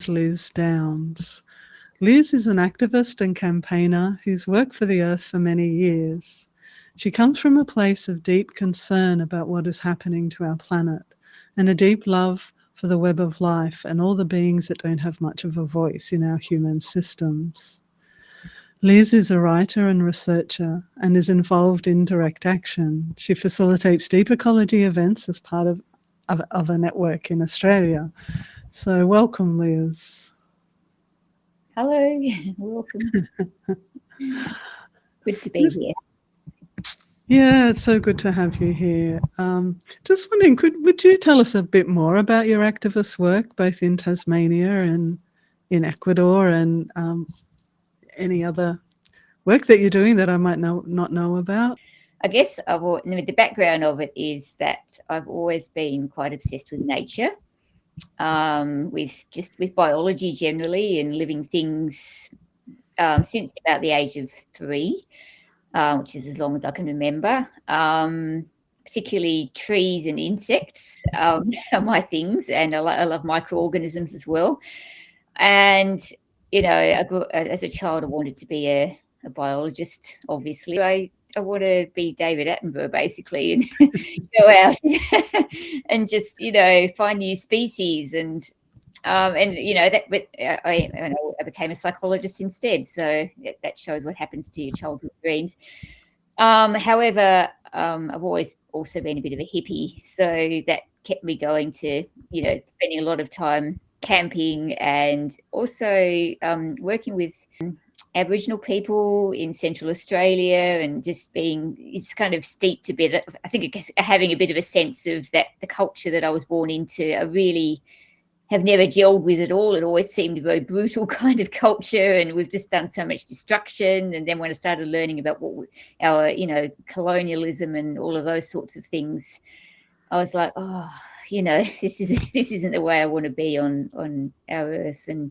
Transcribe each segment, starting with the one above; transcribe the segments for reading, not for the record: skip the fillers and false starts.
Liz Downs. Liz is an activist and campaigner who's worked for the Earth for many years. She comes from a place of deep concern about what is happening to our planet and a deep love for the web of life and all the beings that don't have much of a voice in our human systems. Liz is a writer and researcher and is involved in direct action. She facilitates deep ecology events as part of a network in Australia. So welcome, Liz. Hello, welcome. Good to be here. Yeah, it's so good to have you here. Just wondering, would you tell us a bit more about your activist work, both in Tasmania and in Ecuador, and any other work that you're doing that I might not know about? I guess the background of it is that I've always been quite obsessed with nature, with biology generally and living things since about the age of 3. Which is as long as I can remember. Particularly trees and insects are my things, and I love microorganisms as well. And I grew, as a child, I wanted to be a biologist. Obviously, I want to be David Attenborough basically, and go out and just find new species and that, but I became a psychologist instead. So that shows what happens to your childhood dreams. However, I've always also been a bit of a hippie, so that kept me going to, spending a lot of time camping and also working with Aboriginal people in Central Australia, and just it's kind of steeped a bit. I think having a bit of a sense of that the culture that I was born into, I really have never gelled with it all. It always seemed a very brutal kind of culture, and we've just done so much destruction. And then when I started learning about what our, colonialism and all of those sorts of things, I was like, this isn't the way I want to be on our Earth. And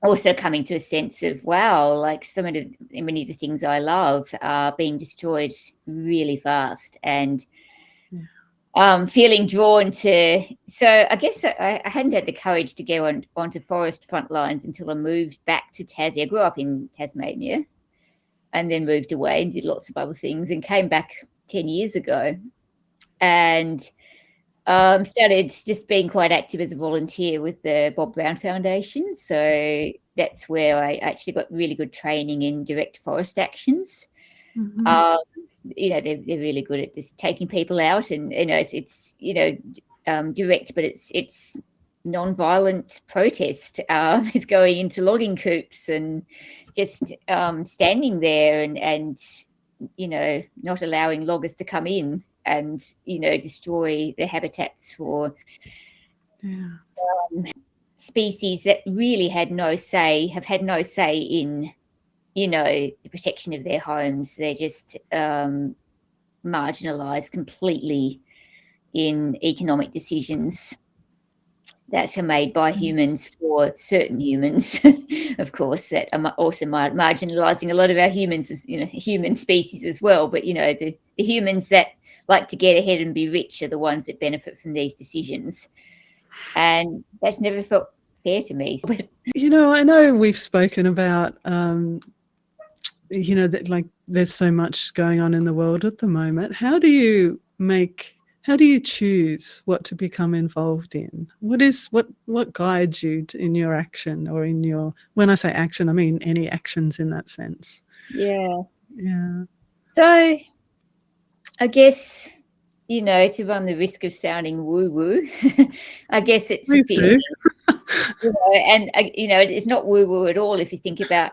also coming to a sense of, wow, like many of the things I love are being destroyed really fast, and feeling drawn to, so I guess I hadn't had the courage to go onto forest front lines until I moved back to Tassie. I grew up in Tasmania and then moved away and did lots of other things and came back 10 years ago and started just being quite active as a volunteer with the Bob Brown Foundation. So that's where I actually got really good training in direct forest actions. Mm-hmm. They're really good at just taking people out, and it's direct, but it's non-violent protest. It's going into logging coops and just standing there and not allowing loggers to come in and destroy the habitats for species that really have had no say in the protection of their homes. They're just marginalised completely in economic decisions that are made by humans for certain humans, of course, that are also marginalising a lot of our humans as human species as well. But the humans that like to get ahead and be rich are the ones that benefit from these decisions, and that's never felt fair to me. I know we've spoken about that, like, there's so much going on in the world at the moment. How do you choose what to become involved in? What guides you in your action, or in your, when I say action, I mean any actions in that sense? Yeah. So I guess, to run the risk of sounding woo-woo, I guess it's a feeling, and it's not woo-woo at all if you think about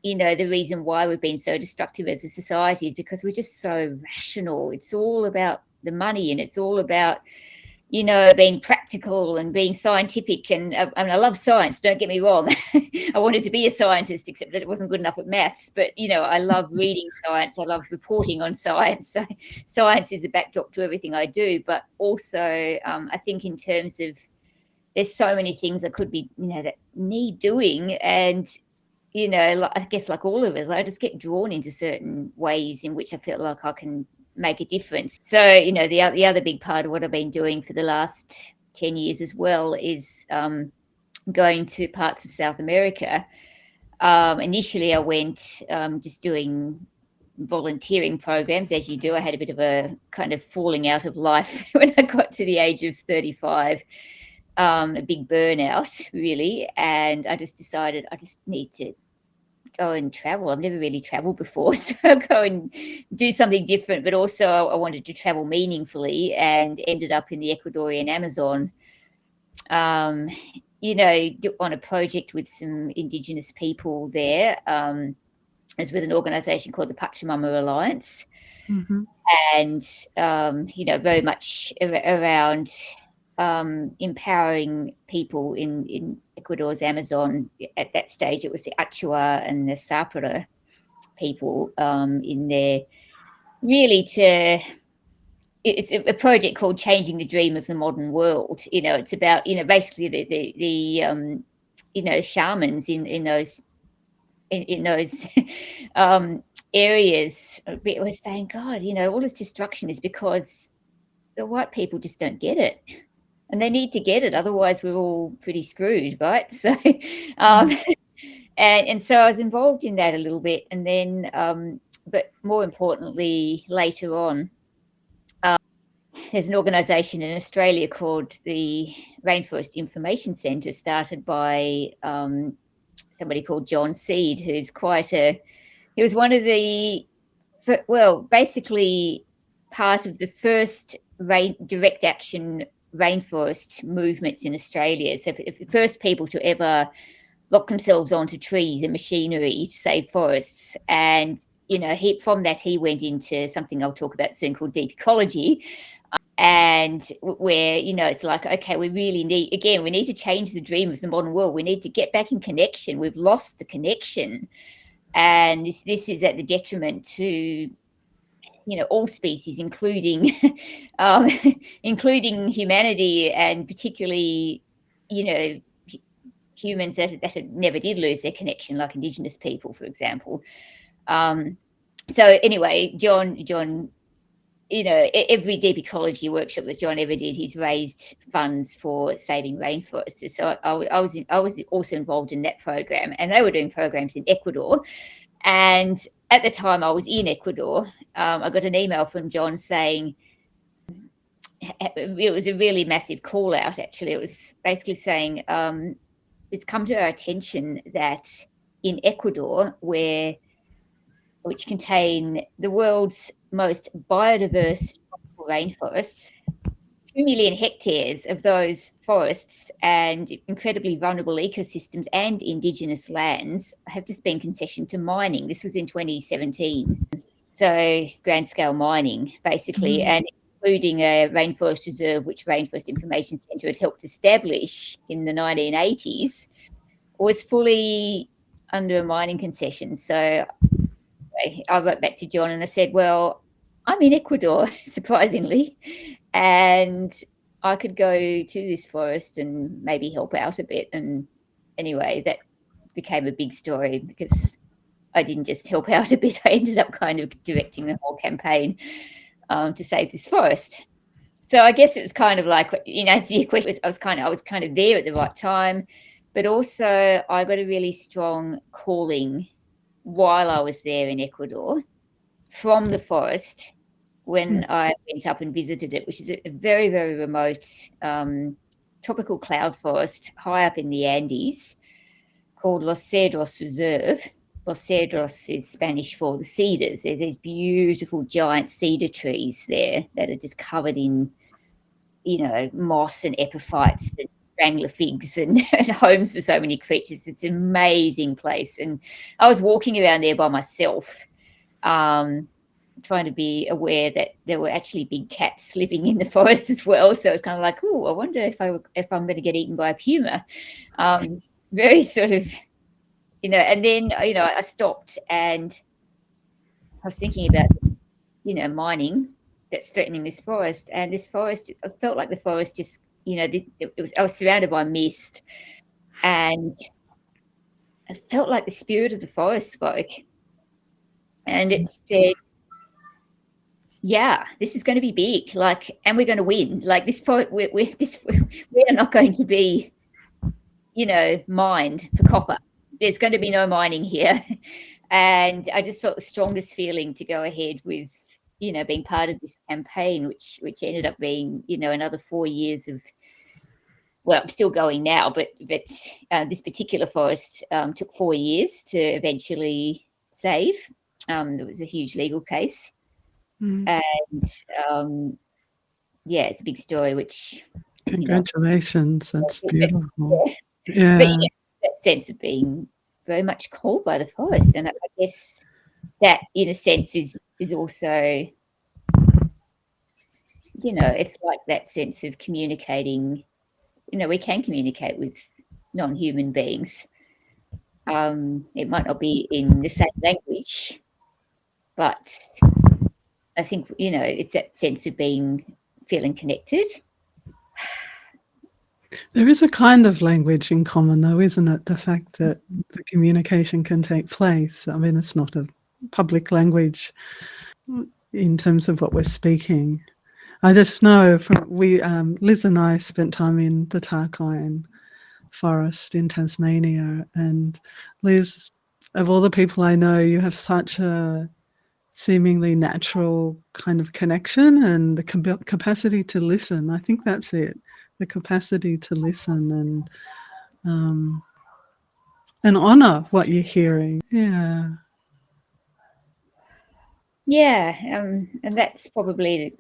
the reason why we've been so destructive as a society is because we're just so rational. It's all about the money, and it's all about, being practical and being scientific. And I love science, don't get me wrong. I wanted to be a scientist, except that it wasn't good enough at maths. But, I love reading science. I love reporting on science. So science is a backdrop to everything I do. But also, I think in terms of, there's so many things that could be, that need doing. And I guess like all of us, I just get drawn into certain ways in which I feel like I can make a difference. So, the other big part of what I've been doing for the last 10 years as well is going to parts of South America. Initially, I went just doing volunteering programs, as you do. I had a bit of a kind of falling out of life when I got to the age of 35, a big burnout, really. And I just decided I just need to go and travel. I've never really traveled before, so I'll go and do something different. But also, I wanted to travel meaningfully, and ended up in the Ecuadorian Amazon. You know, on a project with some Indigenous people there. As with an organisation called the Pachamama Alliance, and you know, very much around empowering people in Ecuador's Amazon. At that stage, it was the Achua and the Sapara people in there, really to. It's a project called Changing the Dream of the Modern World. You know, it's about, you know, basically the you know, shamans in those areas were saying, God, you know, all this destruction is because the white people just don't get it. And they need to get it, otherwise we're all pretty screwed, right? So, and so I was involved in that a little bit, and then, but more importantly, later on, there's an organisation in Australia called the Rainforest Information Centre, started by somebody called John Seed, who's he was one of the, well, basically part of the first direct action rainforest movements in Australia. So the first people to ever lock themselves onto trees and machinery to save forests. And, you know, from that, he went into something I'll talk about soon called deep ecology. And where, you know, it's like, okay, we really need, again, we need to change the dream of the modern world. We need to get back in connection. We've lost the connection. And this is at the detriment to, you know, all species, including including humanity, and particularly, you know, humans that never did lose their connection, like Indigenous people, for example. So anyway, John, you know, every deep ecology workshop that John ever did, he's raised funds for saving rainforests. So I was also involved in that program, and they were doing programs in Ecuador. And at the time I was in Ecuador, I got an email from John saying, it was a really massive call out, actually. It was basically saying, it's come to our attention that in Ecuador, which contain the world's most biodiverse rainforests, 2 million hectares of those forests and incredibly vulnerable ecosystems and Indigenous lands have just been concessioned to mining. This was in 2017. So grand scale mining, basically, and including a rainforest reserve, which Rainforest Information Centre had helped establish in the 1980s, was fully under a mining concession. So I wrote back to John and I said, well, I'm in Ecuador, surprisingly, and I could go to this forest and maybe help out a bit. And anyway, that became a big story, because I didn't just help out a bit. I ended up kind of directing the whole campaign to save this forest. So I guess it was kind of like, you know, answer your question, I was kind of there at the right time, but also I got a really strong calling while I was there in Ecuador from the forest when I went up and visited it, which is a very, very remote tropical cloud forest high up in the Andes called Los Cedros Reserve. Los Cedros is Spanish for the cedars. There's these beautiful giant cedar trees there that are just covered in, you know, moss and epiphytes and strangler figs and homes for so many creatures. It's an amazing place. And I was walking around there by myself, trying to be aware that there were actually big cats living in the forest as well. So it's kind of like, oh, I wonder if I'm going to get eaten by a puma. Very sort of, you know. And then, you know, I stopped and I was thinking about, you know, mining that's threatening this forest. And this forest, I felt like the forest just, you know, I was surrounded by mist, and I felt like the spirit of the forest spoke, and it said, yeah, this is going to be big, like, and we're going to win. Like, this, we are not going to be, mined for copper. There's going to be no mining here. And I just felt the strongest feeling to go ahead with, being part of this campaign, which ended up being, another 4 years of, well, I'm still going now, but this particular forest took 4 years to eventually save. It was a huge legal case. And it's a big story, which... Congratulations, that's beautiful. Yeah. But that sense of being very much called by the forest. And I guess that, in a sense, is also, it's like that sense of communicating. We can communicate with non-human beings. It might not be in the same language, but I think, it's that sense of feeling connected. There is a kind of language in common, though, isn't it? The fact that the communication can take place. I mean, it's not a public language in terms of what we're speaking. I just know Liz and I spent time in the Tarkine forest in Tasmania, and Liz, of all the people I know, you have such a seemingly natural kind of connection and the capacity to listen. I think that's it. The capacity to listen and honor what you're hearing. Yeah. Yeah, and that's probably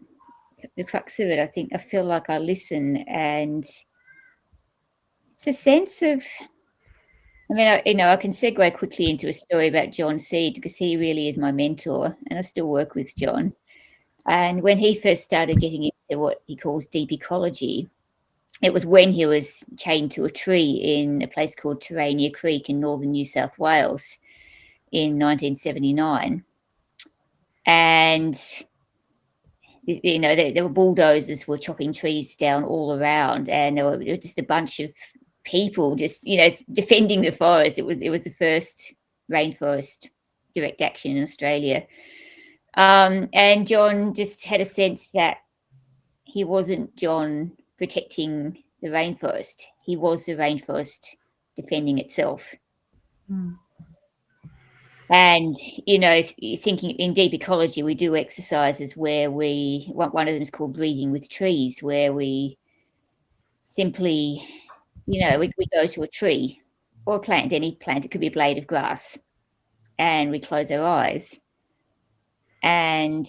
the crux of it. I think I feel like I listen, and it's a sense of... I mean, I can segue quickly into a story about John Seed, because he really is my mentor, and I still work with John. And when he first started getting into what he calls deep ecology, it was when he was chained to a tree in a place called Terania Creek in northern New South Wales in 1979. And, there were bulldozers were chopping trees down all around, and there were just a bunch of people just, defending the forest. It was the first rainforest direct action in Australia. And John just had a sense that he wasn't John protecting the rainforest. He was the rainforest defending itself. And, thinking in deep ecology, we do exercises where one of them is called breathing with trees, where we simply, we go to a tree or a plant, any plant, it could be a blade of grass, and we close our eyes. And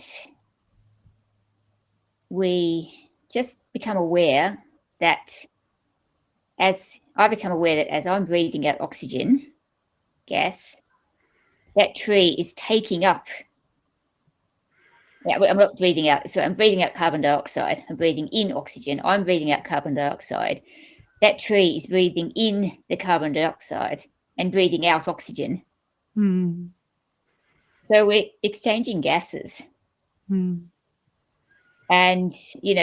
we just become aware that as I'm breathing out oxygen gas, that tree is taking up. I'm not breathing out. So I'm breathing out carbon dioxide. I'm breathing in oxygen. I'm breathing out carbon dioxide. That tree is breathing in the carbon dioxide and breathing out oxygen. So we're exchanging gases. And,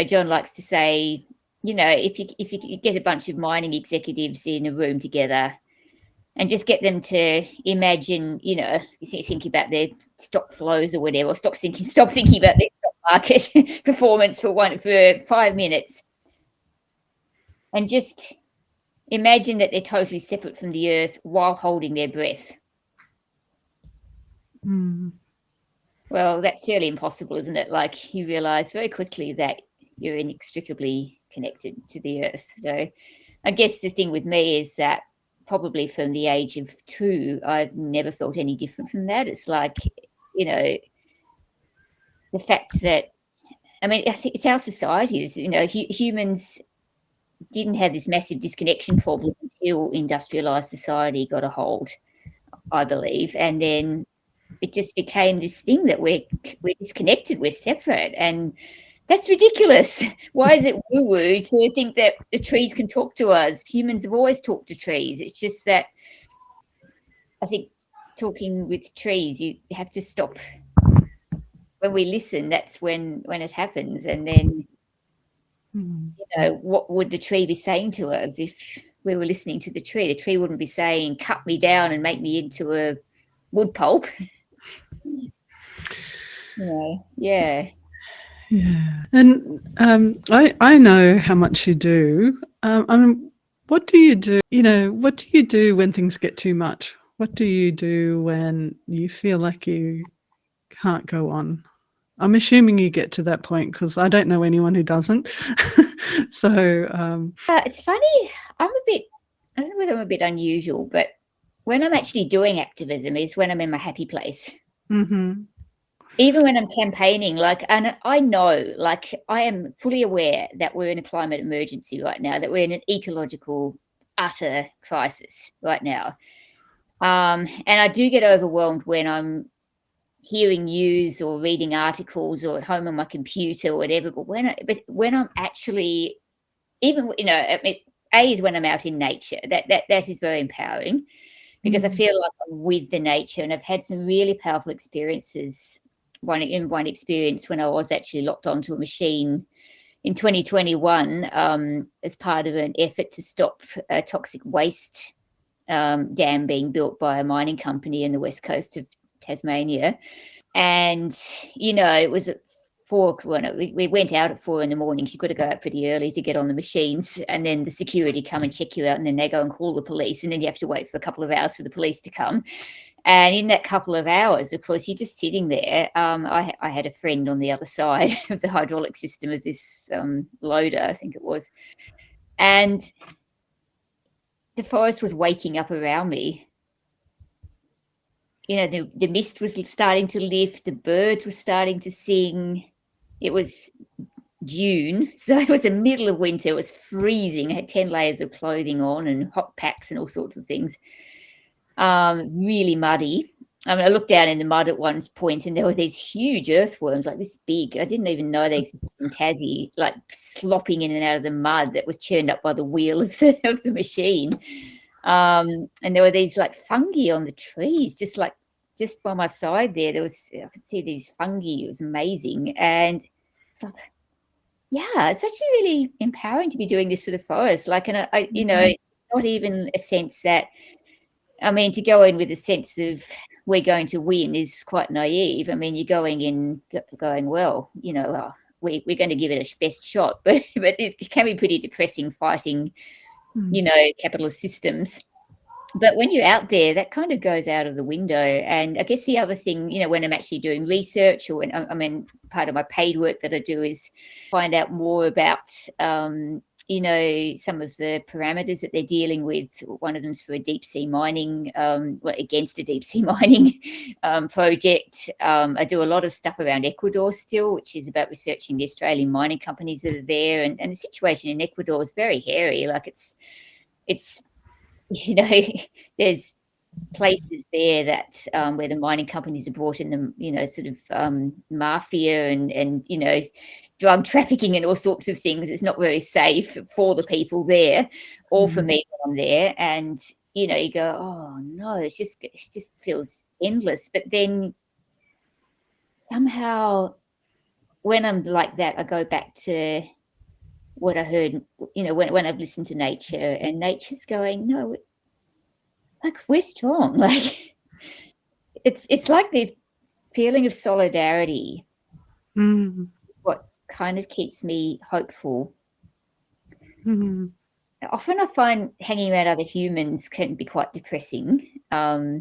John likes to say, if you get a bunch of mining executives in a room together and just get them to imagine, think about their stock flows or whatever, or stop thinking about their stock market performance for 5 minutes, and just imagine that they're totally separate from the earth while holding their breath. Well, that's fairly impossible, isn't it? Like, you realize very quickly that you're inextricably connected to the earth. So I guess the thing with me is that probably from the age of 2, I've never felt any different from that. It's like, the fact that, I mean, I think it's our society. Humans didn't have this massive disconnection problem until industrialized society got a hold, I believe. And then it just became this thing that we're disconnected, we're separate. And that's ridiculous. Why is it woo-woo to think that the trees can talk to us? Humans have always talked to trees. It's just that I think talking with trees, you have to stop. When we listen, that's when it happens. And then, what would the tree be saying to us if we were listening to the tree? The tree wouldn't be saying, cut me down and make me into a wood pulp. Yeah. And I know how much you do. What do you do? What do you do when things get too much? What do you do when you feel like you can't go on? I'm assuming you get to that point because I don't know anyone who doesn't. So It's funny. I don't know whether I'm a bit unusual, but when I'm actually doing activism is when I'm in my happy place. mm-hmm. Even when I'm campaigning, and I know, I am fully aware that we're in a climate emergency right now, that we're in an ecological utter crisis right now. And I do get overwhelmed when I'm hearing news or reading articles or at home on my computer or whatever. But when I'm actually, even, A is when I'm out in nature. That is very empowering because I feel like I'm with the nature, and I've had some really powerful experiences. One experience when I was actually locked onto a machine in 2021 as part of an effort to stop a toxic waste dam being built by a mining company in the west coast of Tasmania. And, it was at 4, we went out at 4 in the morning. You've got to go out pretty early to get on the machines, and then the security come and check you out, and then they go and call the police, and then you have to wait for a couple of hours for the police to come. And in that couple of hours, of course, you're just sitting there. I had a friend on the other side of the hydraulic system of this loader, I think it was. And the forest was waking up around me. The mist was starting to lift. The birds were starting to sing. It was June, so it was the middle of winter. It was freezing. I had 10 layers of clothing on and hot packs and all sorts of things. Really muddy. I looked down in the mud at one point, and there were these huge earthworms, like this big. I didn't even know they existed in Tassie, like slopping in and out of the mud that was churned up by the wheel of the machine. And there were these like fungi on the trees, just by my side there. I could see these fungi. It was amazing. And it's like, yeah, it's actually really empowering to be doing this for the forest. And it's not even a sense that, to go in with a sense of we're going to win is quite naive. You're going in going, well, we're going to give it a best shot, but it can be pretty depressing fighting, capitalist systems. But when you're out there, that kind of goes out of the window. And I guess the other thing, when I'm actually doing research, or part of my paid work that I do is find out more about, some of the parameters that they're dealing with. One of them's for a deep sea mining, against a deep sea mining project. I do a lot of stuff around Ecuador still, which is about researching the Australian mining companies that are there. And the situation in Ecuador is very hairy. It's there's places there that where the mining companies are brought in the sort of mafia and drug trafficking and all sorts of things. It's not very safe for the people there or for me when I'm there. And you go, oh no, it just feels endless. But then somehow when I'm like that, I go back to what I heard, when I've listened to nature, and nature's going, no, we're strong. It's like the feeling of solidarity, what kind of keeps me hopeful. Often I find hanging around other humans can be quite depressing.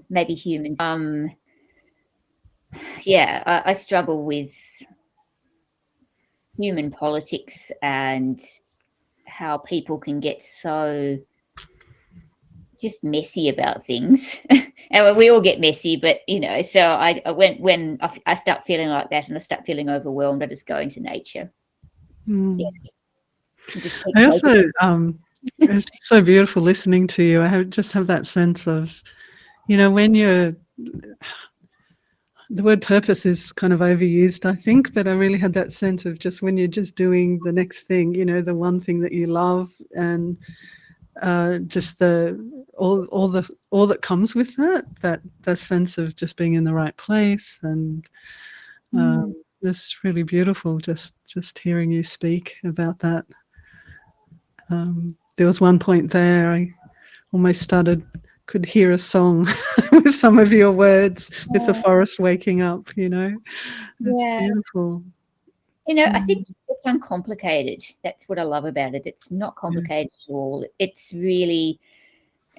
Maybe humans. I struggle with human politics and how people can get so just messy about things. And we all get messy, but so when I start feeling like that and I start feeling overwhelmed, I just go into nature. I also it's so beautiful listening to you. I just have that sense of, when you're, the word purpose is kind of overused, I think, but I really had that sense of just when you're just doing the next thing, the one thing that you love, and just all that comes with that the sense of just being in the right place. And this is really beautiful, just hearing you speak about that. There was one point there I almost could hear a song with some of your words, with the forest waking up, It's beautiful. I think it's uncomplicated. That's what I love about it. It's not complicated at all. It's really,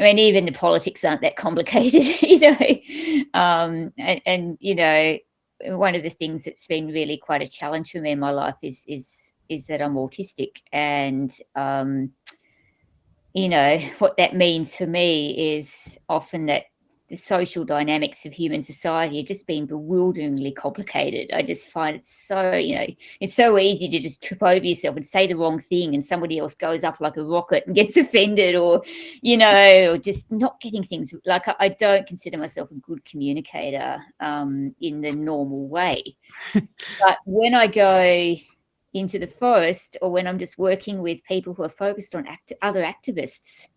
I mean, even the politics aren't that complicated, and one of the things that's been really quite a challenge for me in my life is that I'm autistic, and what that means for me is often that the social dynamics of human society have just been bewilderingly complicated. I just find it so, it's so easy to just trip over yourself and say the wrong thing, and somebody else goes up like a rocket and gets offended, or just not getting things. Like, I don't consider myself a good communicator in the normal way. But when I go into the forest, or when I'm just working with people who are focused on other activists,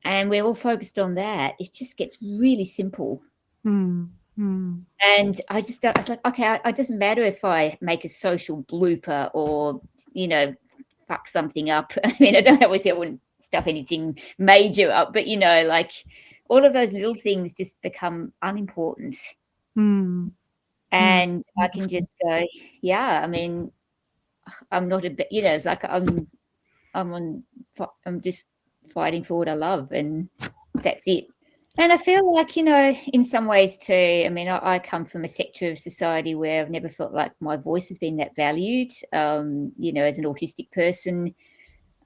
and we're all focused on that, it just gets really simple. And I just don't, it's like, okay, it doesn't matter if I make a social blooper or, fuck something up. I mean, I don't always say I wouldn't stuff anything major up, but, like, all of those little things just become unimportant. And I can just go, yeah, I mean, I'm not a bit, it's like I'm just fighting for what I love, and that's it. And I feel like, in some ways too, I mean, I come from a sector of society where I've never felt like my voice has been that valued. As an autistic person,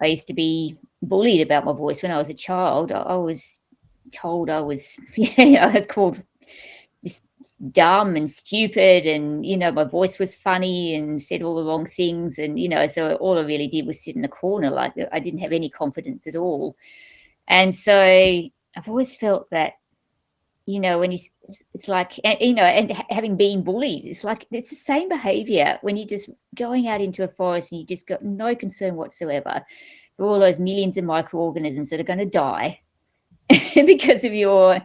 I used to be bullied about my voice when I was a child. I was told I was, I was called just dumb and stupid, and my voice was funny and said all the wrong things, and so all I really did was sit in the corner, like I didn't have any confidence at all. And so I've always felt that when it's like, and having been bullied, it's like it's the same behavior when you're just going out into a forest and you just got no concern whatsoever for all those millions of microorganisms that are going to die because of your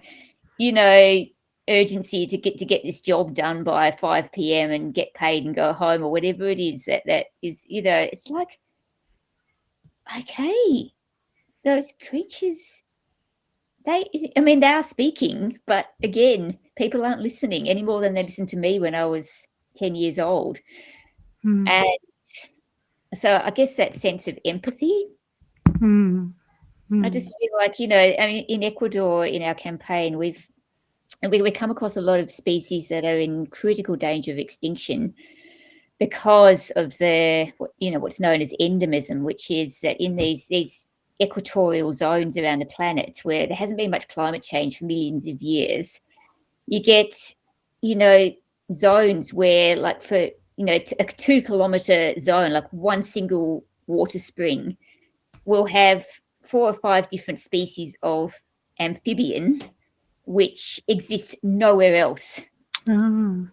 urgency to get this job done by 5 p.m. and get paid and go home, or whatever it is that is, it's like, okay, those creatures, they are speaking, but again, people aren't listening any more than they listened to me when I was 10 years old. And so I guess that sense of empathy, I just feel like, in Ecuador, in our campaign, we come across a lot of species that are in critical danger of extinction because of what's known as endemism, which is that in these equatorial zones around the planet where there hasn't been much climate change for millions of years, you get, zones where, like, for, a 2-kilometer zone, like one single water spring will have 4 or 5 different species of amphibian, which exists nowhere else. And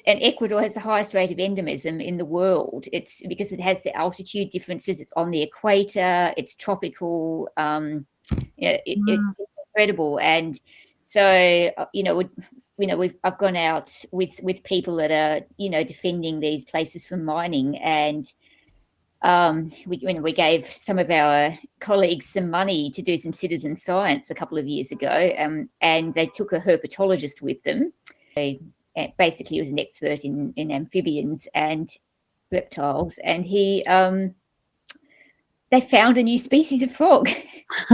Ecuador has the highest rate of endemism in the world. It's because it has the altitude differences. It's on the equator. It's tropical. It's incredible. And so, I've gone out with people that are, defending these places from mining, and we gave some of our colleagues some money to do some citizen science a couple of years ago, and they took a herpetologist with them. Basically, he was an expert in amphibians and reptiles, and they found a new species of frog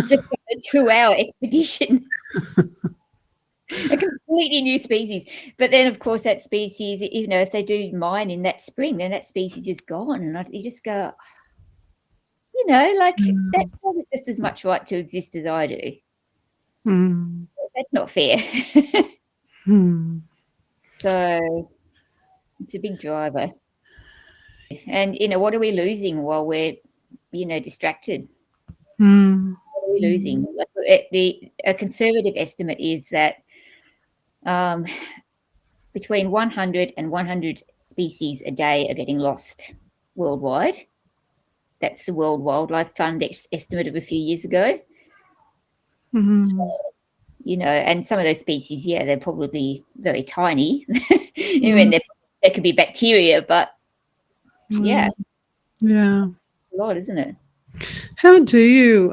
just a 2-hour expedition. A completely new species. But then, of course, that species, if they do mine in that spring, then that species is gone. And you just go, like, that frog has just as much right to exist as I do. That's not fair. So it's a big driver. And, what are we losing while we're, distracted? What are we losing? A conservative estimate is that between 100 and 100 species a day are getting lost worldwide. That's the World Wildlife Fund estimate of a few years ago. So, and some of those species, they're probably very tiny. I mean, there could be bacteria, but a lot, isn't it? How do you,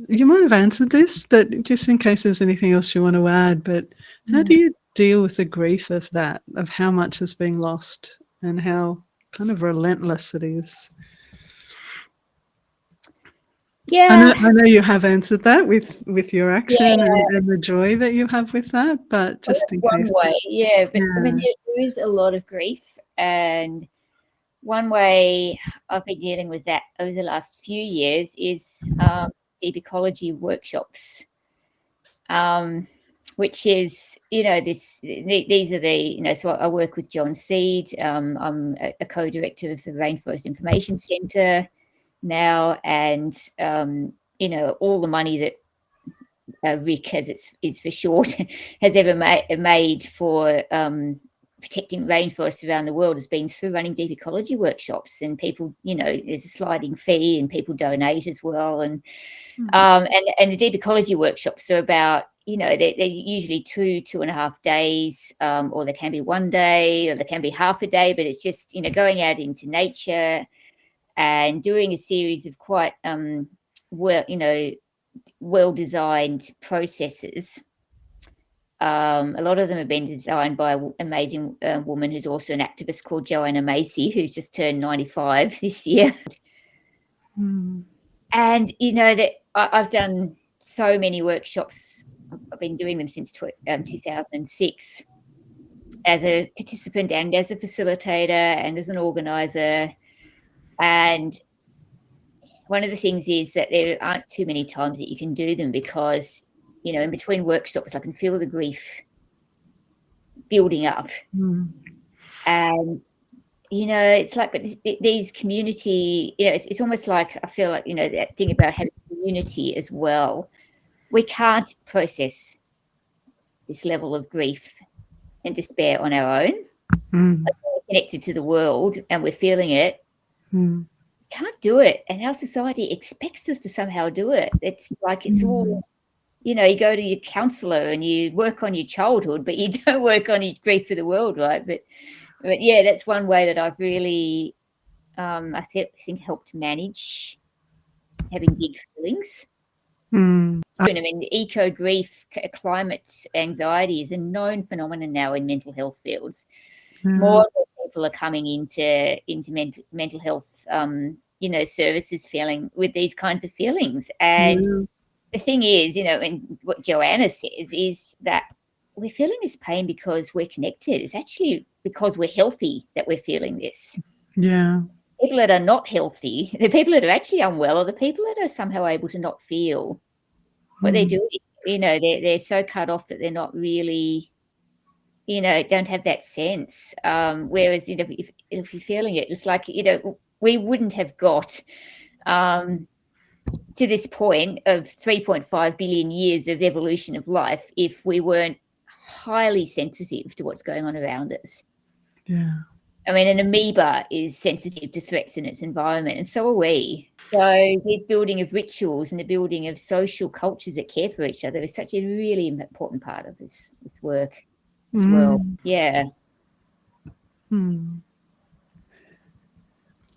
you might have answered this, but just in case there's anything else you want to add, but how do you deal with the grief of that, of how much is being lost, and how kind of relentless it is. Yeah. I know you have answered that with your action Yeah. and the joy that you have with that, but Well, just that's in one case. way, yeah. But I mean, Yeah. there is a lot of grief, and one way I've been dealing with that over the last few years is deep ecology workshops, which is, these are the, so I work with John Seed. I'm a co-director of the Rainforest Information Centre now, and all the money that RIC, as is for short, has ever made for protecting rainforests around the world has been through running deep ecology workshops, and people, there's a sliding fee and people donate as well. And the deep ecology workshops are about, they're usually 2.5 days, or they can be 1 day, or they can be half a day, but it's just, going out into nature and doing a series of quite well-designed processes. A lot of them have been designed by an amazing woman who's also an activist called Joanna Macy, who's just turned 95 this year. Mm. And, that I've done so many workshops. I've been doing them since 2006 as a participant and as a facilitator and as an organizer. And one of the things is that there aren't too many times that you can do them because, in between workshops, I can feel the grief building up. And, it's like, but these community, it's almost like, I feel like, that thing about having community as well. We can't process this level of grief and despair on our own. Like, we're connected to the world and we're feeling it. Can't do it, and our society expects us to somehow do it. It's like it's all, you go to your counsellor and you work on your childhood, but you don't work on your grief for the world, right? But yeah, that's one way that I've really, I think helped manage having big feelings. I mean, eco grief, climate anxiety is a known phenomenon now in mental health fields. More people are coming into mental health, services feeling with these kinds of feelings. And the thing is, and what Joanna says is that we're feeling this pain because we're connected. It's actually because we're healthy that we're feeling this. Yeah. People that are not healthy, the people that are actually unwell, are the people that are somehow able to not feel what they're doing. They're so cut off that they're not really, don't have that sense. Whereas, if you're feeling it, it's like, we wouldn't have got to this point of 3.5 billion years of evolution of life if we weren't highly sensitive to what's going on around us. Yeah. I mean, an amoeba is sensitive to threats in its environment, and so are we. So the building of rituals and the building of social cultures that care for each other is such a really important part of this work as well. Yeah.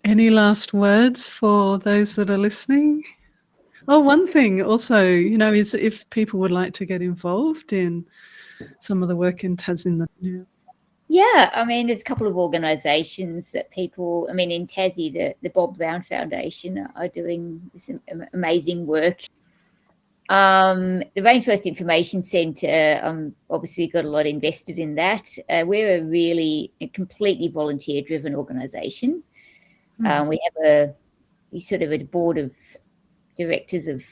Any last words for those that are listening? Oh, one thing also, is if people would like to get involved in some of the work in Tasmania. Yeah, I mean, there's a couple of organisations that people, I mean, in Tassie, the Bob Brown Foundation are doing this amazing work. The Rainforest Information Centre, obviously got a lot invested in that. We're a completely volunteer-driven organisation. We have a board of directors of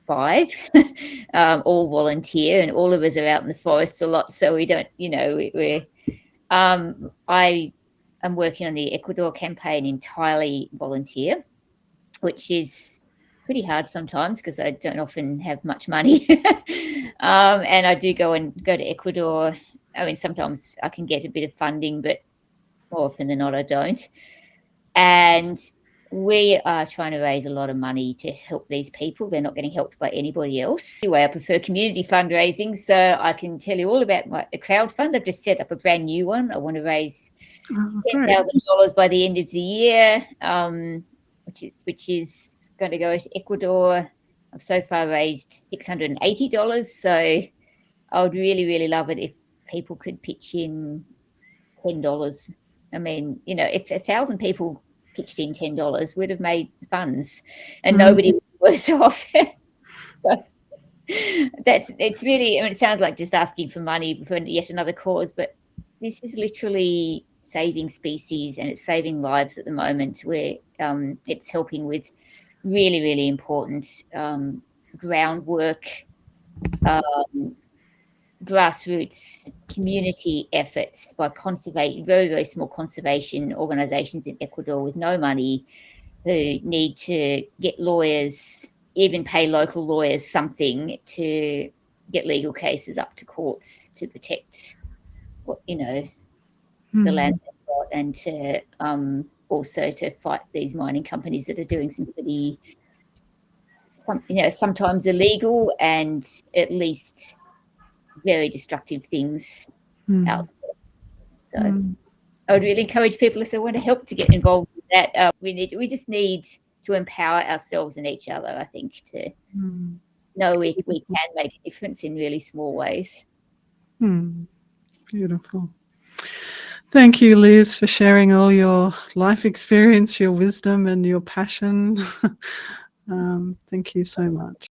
5, all volunteer, and all of us are out in the forests a lot, so we don't, I am working on the Ecuador campaign entirely volunteer, which is pretty hard sometimes because I don't often have much money. And I do go to Ecuador. I mean, sometimes I can get a bit of funding, but more often than not, I don't. And we are trying to raise a lot of money to help these people. They're not getting helped by anybody else. Anyway, I prefer community fundraising, so I can tell you all about my crowdfund. I've just set up a brand new one. I want to raise $10,000 by the end of the year, which is going to go to Ecuador. I've so far raised $680, so I would really, really love it if people could pitch in $10. I mean, you know, if 1,000 people pitched in $10, we'd have made funds, and nobody was worse off. So it's really, I mean, it sounds like just asking for money for yet another cause, but this is literally saving species and it's saving lives at the moment, where it's helping with really, really important groundwork, grassroots community efforts by very, very small conservation organizations in Ecuador with no money, who need to get lawyers, even pay local lawyers something to get legal cases up to courts to protect what, you know, the land they've got, and to also to fight these mining companies that are doing some pretty, you know, sometimes illegal and at least very destructive things out there. So I would really encourage people, if they want to help, to get involved with that. We just need to empower ourselves and each other, I think, to know we can make a difference in really small ways. Beautiful. Thank you, Liz, for sharing all your life experience, your wisdom, and your passion. Thank you so much.